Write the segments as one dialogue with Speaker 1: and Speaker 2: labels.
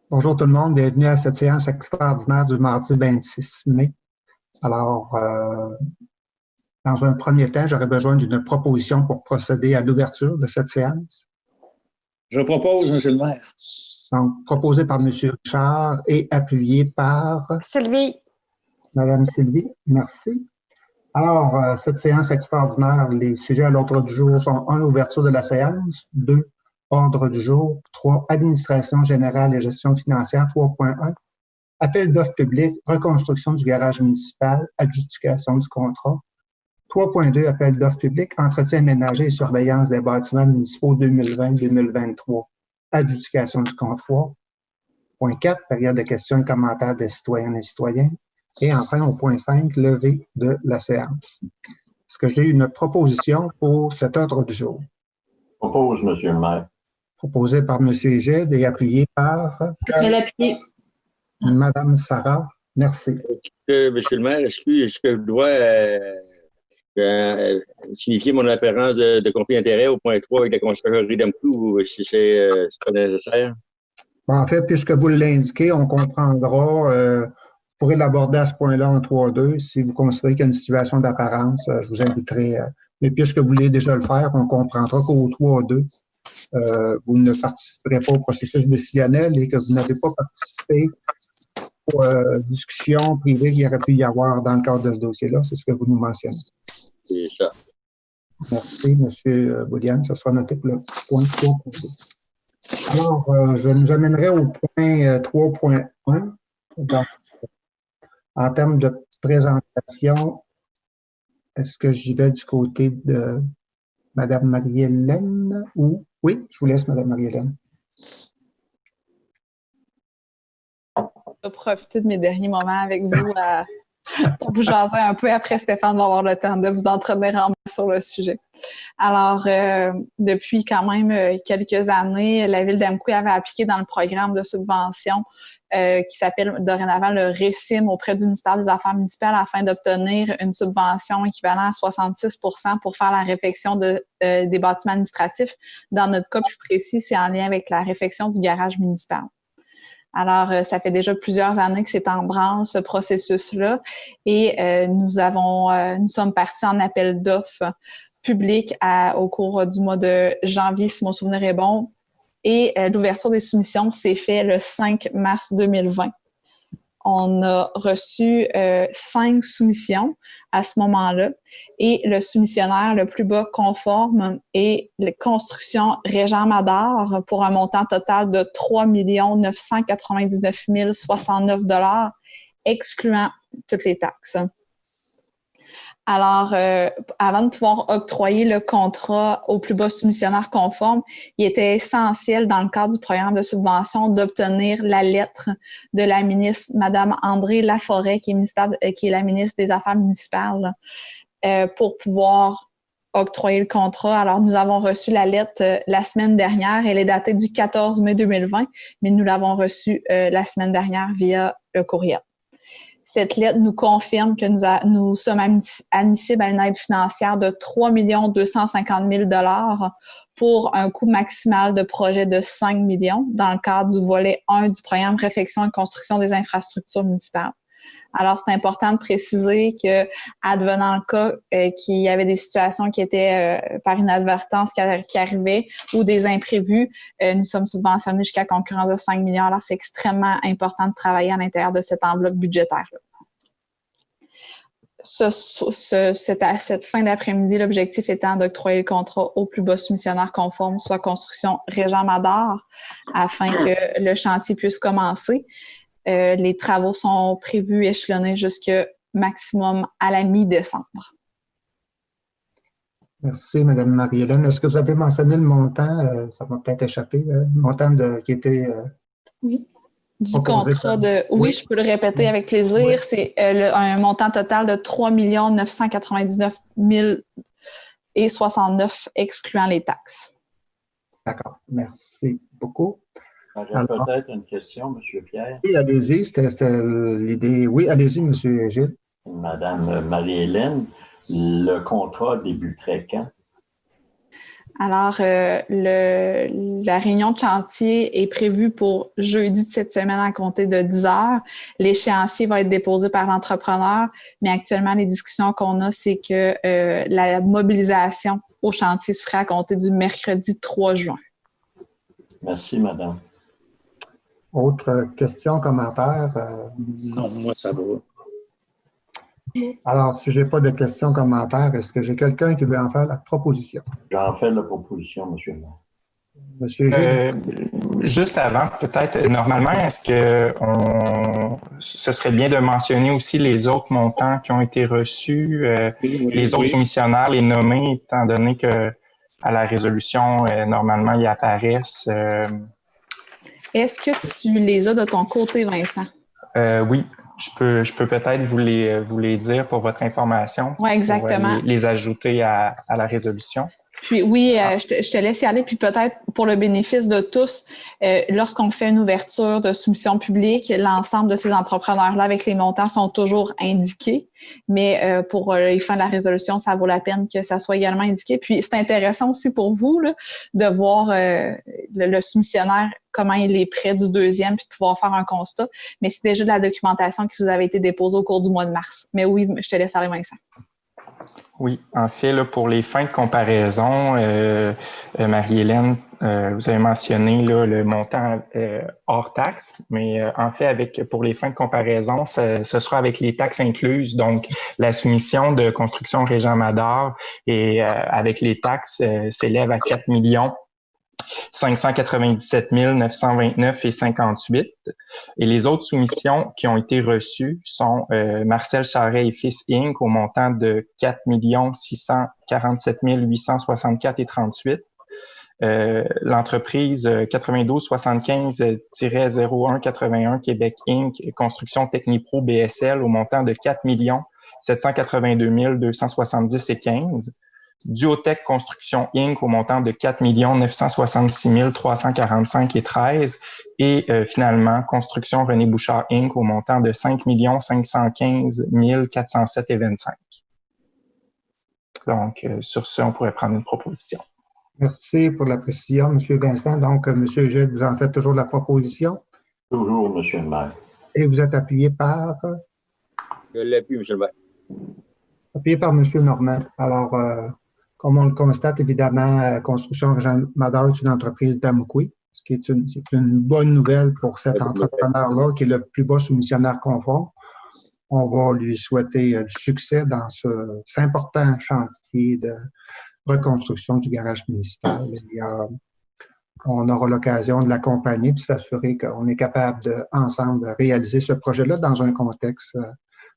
Speaker 1: Bonjour tout le monde, bienvenue à cette séance extraordinaire du mardi 26 mai. Alors, dans un premier temps, j'aurais besoin d'une proposition pour procéder à l'ouverture de cette séance.
Speaker 2: Je propose, M. le maire.
Speaker 1: Donc, proposé par M. Richard et appuyé par
Speaker 3: Sylvie.
Speaker 1: Mme Sylvie. Merci. Alors, cette séance extraordinaire, les sujets à l'ordre du jour sont 1. Ouverture de la séance. 2. Ordre du jour. 3. Administration générale et gestion financière. 3.1. Appel d'offres publiques, reconstruction du garage municipal, adjudication du contrat. 3.2. Appel d'offres publiques, entretien ménager et surveillance des bâtiments municipaux 2020-2023, adjudication du contrat. Point 4. Période de questions et commentaires des citoyennes et citoyens. Et enfin, au point 5, levée de la séance. Est-ce que j'ai une proposition pour cet ordre du jour?
Speaker 4: Propose, M. le maire.
Speaker 1: Proposé par M. Egide et appuyé par
Speaker 3: Je l'appuie.
Speaker 1: Mme Sarah. Merci.
Speaker 2: Monsieur le maire, est-ce que je dois signifier mon apparence de conflit d'intérêt au point 3 avec la conciergerie d'Amcou ou si c'est pas nécessaire?
Speaker 1: Bon, en fait, puisque vous l'indiquez, on comprendra. Vous pourrez l'aborder à ce point-là en 3.2. Si vous considérez qu'il y a une situation d'apparence, je vous inviterai. Mais puisque vous voulez déjà le faire, on comprendra qu'au 3.2, vous ne participerez pas au processus décisionnel et que vous n'avez pas participé aux discussions privées qu'il y aurait pu y avoir dans le cadre de ce dossier-là. C'est ce que vous nous mentionnez.
Speaker 2: C'est ça.
Speaker 1: Merci, M. Bouliane. Ça sera noté pour le point 3.2. Alors, je nous amènerai au point 3.1. Donc, en termes de présentation, est-ce que j'y vais du côté de Mme Marie-Hélène ou... Oui, je vous laisse, Mme Marie-Hélène.
Speaker 3: Je vais profiter de mes derniers moments avec vous pour vous jaser un peu. Après, Stéphane va avoir le temps de vous entretenir en main sur le sujet. Alors, depuis quand même quelques années, la Ville d'Amqui avait appliqué dans le programme de subvention qui s'appelle dorénavant le RECIM auprès du ministère des Affaires municipales afin d'obtenir une subvention équivalente à 66 % pour faire la réfection des bâtiments administratifs. Dans notre cas plus précis, c'est en lien avec la réfection du garage municipal. Alors, ça fait déjà plusieurs années que c'est en branle, ce processus-là, et nous sommes partis en appel d'offres public au cours du mois de janvier, si mon souvenir est bon, et l'ouverture des soumissions s'est faite le 5 mars 2020. On a reçu 5 soumissions à ce moment-là et le soumissionnaire le plus bas conforme est la construction Régent Madar pour un montant total de 3 999 069 $, excluant toutes les taxes. Alors, avant de pouvoir octroyer le contrat au plus bas soumissionnaire conforme, il était essentiel, dans le cadre du programme de subvention, d'obtenir la lettre de la ministre, Mme André Laforêt, qui est la ministre des Affaires municipales, pour pouvoir octroyer le contrat. Alors, nous avons reçu la lettre la semaine dernière. Elle est datée du 14 mai 2020, mais nous l'avons reçue la semaine dernière via le courriel. Cette lettre nous confirme que nous sommes admissibles à une aide financière de 3 250 000 $ pour un coût maximal de projet de 5 millions dans le cadre du volet 1 du programme Réfection et construction des infrastructures municipales. Alors, c'est important de préciser que, advenant le cas qu'il y avait des situations qui étaient par inadvertance qui arrivaient ou des imprévus, nous sommes subventionnés jusqu'à concurrence de 5 millions. Alors, c'est extrêmement important de travailler à l'intérieur de cette enveloppe budgétaire-là. Cette fin d'après-midi, l'objectif étant d'octroyer le contrat au plus bas soumissionnaire conforme, soit construction Régent Madar, afin que le chantier puisse commencer. Les travaux sont prévus échelonnés jusqu'à maximum à la mi-décembre.
Speaker 1: Merci, Mme Marie-Hélène. Est-ce que vous avez mentionné le montant? Ça m'a peut-être échappé. Le montant qui était...
Speaker 3: Oui. Du contrat de... Oui, je peux le répéter avec plaisir. Oui. C'est un montant total de 3 999 069 excluant les taxes.
Speaker 1: D'accord. Merci beaucoup.
Speaker 4: J'ai peut-être une question, M. Pierre.
Speaker 1: Oui, allez-y. C'était l'idée. Oui, allez-y, M. Gilles.
Speaker 4: Madame Marie-Hélène, le contrat débuterait quand?
Speaker 3: Alors, la réunion de chantier est prévue pour jeudi de cette semaine à compter de 10 heures. L'échéancier va être déposé par l'entrepreneur, mais actuellement, les discussions qu'on a, c'est que la mobilisation au chantier se fera à compter du mercredi 3 juin.
Speaker 4: Merci, madame.
Speaker 1: Autre question, commentaire?
Speaker 2: Non, moi, ça va.
Speaker 1: Alors, si je n'ai pas de questions, commentaires, est-ce que j'ai quelqu'un qui veut en faire la proposition?
Speaker 4: J'en fais la proposition, monsieur le maire.
Speaker 1: Monsieur Gilles?
Speaker 5: Juste avant, peut-être, normalement, est-ce que ce serait bien de mentionner aussi les autres montants qui ont été reçus, les autres soumissionnaires, les nommer, étant donné que à la résolution, normalement, ils apparaissent.
Speaker 3: Est-ce que tu les as de ton côté, Vincent?
Speaker 5: Oui, je peux peut-être vous les dire pour votre information.
Speaker 3: Oui, exactement.
Speaker 5: Pour les ajouter à la résolution.
Speaker 3: Puis oui, je te laisse y aller. Puis peut-être pour le bénéfice de tous, lorsqu'on fait une ouverture de soumission publique, l'ensemble de ces entrepreneurs-là avec les montants sont toujours indiqués. Mais pour les fins de la résolution, ça vaut la peine que ça soit également indiqué. Puis c'est intéressant aussi pour vous là, de voir le soumissionnaire, comment il est près du deuxième, puis de pouvoir faire un constat. Mais c'est déjà de la documentation qui vous avait été déposée au cours du mois de mars. Mais oui, je te laisse aller, Vincent.
Speaker 5: Oui, en fait, là, pour les fins de comparaison, Marie-Hélène, vous avez mentionné là, le montant hors taxe, mais en fait, pour les fins de comparaison, ce sera avec les taxes incluses. Donc, la soumission de construction Régent Mador et avec les taxes s'élève à 4 597 929 et 58. Et les autres soumissions qui ont été reçues sont Marcel Charret et Fils Inc. au montant de 4 647 864 et 38. L'entreprise 9275-0181 Québec Inc. Construction Technipro BSL au montant de 4 782 270 et 15. Duotech Construction Inc. au montant de 4 966 345 et 13 et finalement Construction René Bouchard Inc. au montant de 5 515 407 et 25. Donc, sur ce, on pourrait prendre une proposition.
Speaker 1: Merci pour la précision, M. Vincent. Donc, M. Gilles, vous en faites toujours la proposition?
Speaker 4: Toujours, monsieur le maire.
Speaker 1: Et vous êtes appuyé par?
Speaker 2: Je l'appuie, M. le maire.
Speaker 1: Appuyé par M. Normand. Alors, comme on le constate, évidemment, Construction Régent Mador est une entreprise d'Amqui, ce qui est une bonne nouvelle pour cet entrepreneur-là, qui est le plus bas soumissionnaire conforme. On va lui souhaiter du succès dans cet important chantier de reconstruction du garage municipal. Et, on aura l'occasion de l'accompagner et s'assurer qu'on est capable de, ensemble, réaliser ce projet-là dans un contexte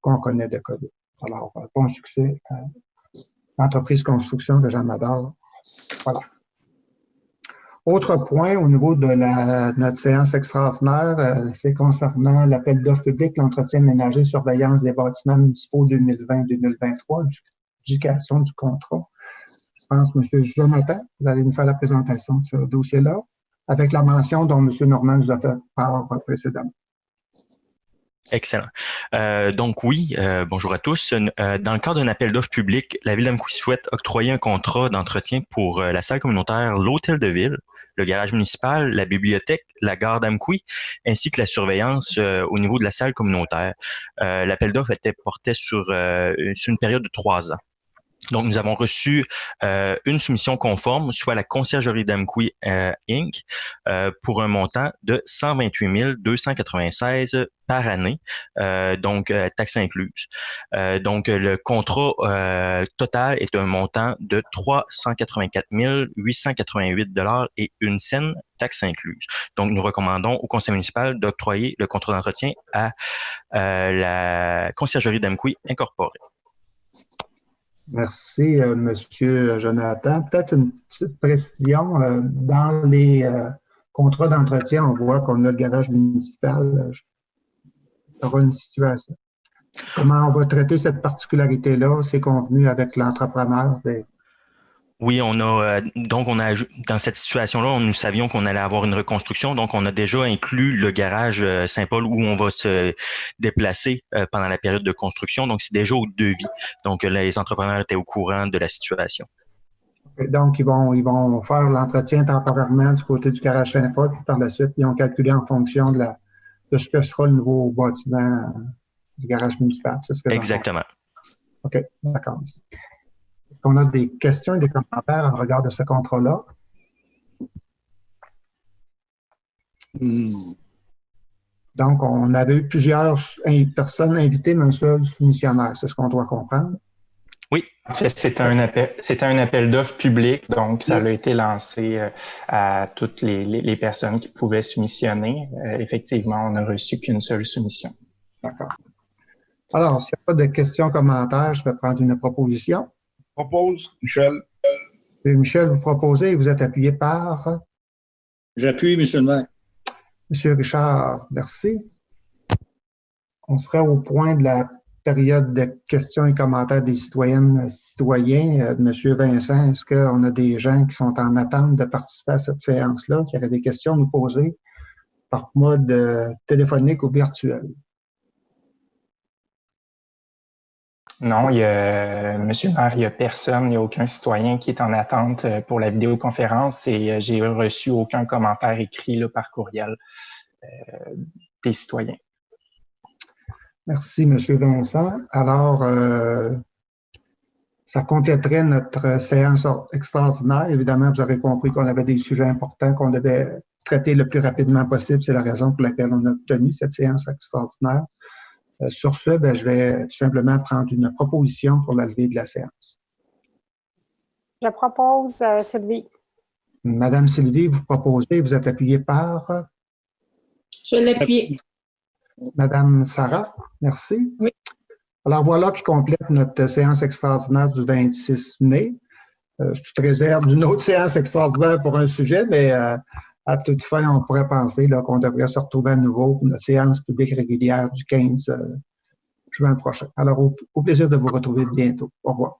Speaker 1: qu'on connaît de COVID. Alors, bon succès à l'entreprise Construction Régent Mador. Voilà. Autre point au niveau de notre séance extraordinaire, c'est concernant l'appel d'offres public, l'entretien ménager, surveillance des bâtiments municipaux 2020-2023, éducation du contrat. Je pense, M. Jonathan, vous allez nous faire la présentation de ce dossier-là, avec la mention dont M. Normand nous a fait part précédemment.
Speaker 6: Excellent. Donc oui, bonjour à tous. Dans le cadre d'un appel d'offres public, la Ville d'Amqui souhaite octroyer un contrat d'entretien pour la salle communautaire, l'hôtel de ville, le garage municipal, la bibliothèque, la gare d'Amqui, ainsi que la surveillance au niveau de la salle communautaire. L'appel d'offres était porté sur une période de 3 ans. Donc, nous avons reçu une soumission conforme, soit la Conciergerie d'Amqui Inc., pour un montant de 128 296 par année, donc taxes incluses. Donc, le contrat total est un montant de 384 888 et 1 cent, taxes incluses. Donc, nous recommandons au Conseil municipal d'octroyer le contrat d'entretien à la Conciergerie d'Amqui incorporée.
Speaker 1: Merci, Monsieur Jonathan. Peut-être une petite précision. Dans les contrats d'entretien, on voit qu'on a le garage municipal. Il y aura une situation. Comment on va traiter cette particularité-là? C'est convenu avec l'entrepreneur?
Speaker 6: Oui, on a dans cette situation-là, nous savions qu'on allait avoir une reconstruction, donc on a déjà inclus le garage Saint-Paul où on va se déplacer pendant la période de construction. Donc c'est déjà au devis. Donc les entrepreneurs étaient au courant de la situation.
Speaker 1: Et donc, ils vont faire l'entretien temporairement du côté du garage Saint-Paul, puis par la suite, ils ont calculé en fonction de ce que sera le nouveau bâtiment du garage municipal. C'est ce que
Speaker 6: Exactement.
Speaker 1: OK, d'accord. Est-ce qu'on a des questions et des commentaires en regard de ce contrat-là? Donc, on avait eu plusieurs personnes invitées, mais un seul soumissionnaire. C'est ce qu'on doit comprendre.
Speaker 6: Oui.
Speaker 5: En fait, c'était un appel d'offres public, donc ça a été lancé à toutes les personnes qui pouvaient soumissionner. Effectivement, on n'a reçu qu'une seule soumission.
Speaker 1: D'accord. Alors, s'il n'y a pas de questions, commentaires, je vais prendre une proposition.
Speaker 7: Propose, Michel.
Speaker 1: Et Michel, vous proposez et vous êtes appuyé par
Speaker 7: J'appuie, Monsieur le maire.
Speaker 1: Monsieur Richard. Merci. On serait au point de la période de questions et commentaires des citoyennes et citoyens. Monsieur Vincent, est-ce qu'on a des gens qui sont en attente de participer à cette séance-là, qui auraient des questions à nous poser par mode téléphonique ou virtuel?
Speaker 5: Non, Monsieur le maire, il n'y a personne, il n'y a aucun citoyen qui est en attente pour la vidéoconférence et j'ai reçu aucun commentaire écrit là, par courriel des citoyens.
Speaker 1: Merci, M. Vincent. Alors, ça compléterait notre séance extraordinaire. Évidemment, vous aurez compris qu'on avait des sujets importants qu'on devait traiter le plus rapidement possible. C'est la raison pour laquelle on a tenu cette séance extraordinaire. Sur ce, je vais tout simplement prendre une proposition pour la levée de la séance.
Speaker 8: Je propose Sylvie.
Speaker 1: Madame Sylvie, vous proposez, vous êtes appuyée par?
Speaker 9: Je l'appuie.
Speaker 1: Madame Sarah, merci.
Speaker 9: Oui.
Speaker 1: Alors voilà qui complète notre séance extraordinaire du 26 mai. Je te réserve d'une autre séance extraordinaire pour un sujet, mais à toute fin, on pourrait penser qu'on devrait se retrouver à nouveau pour notre séance publique régulière du 15 juin prochain. Alors, au plaisir de vous retrouver bientôt. Au revoir.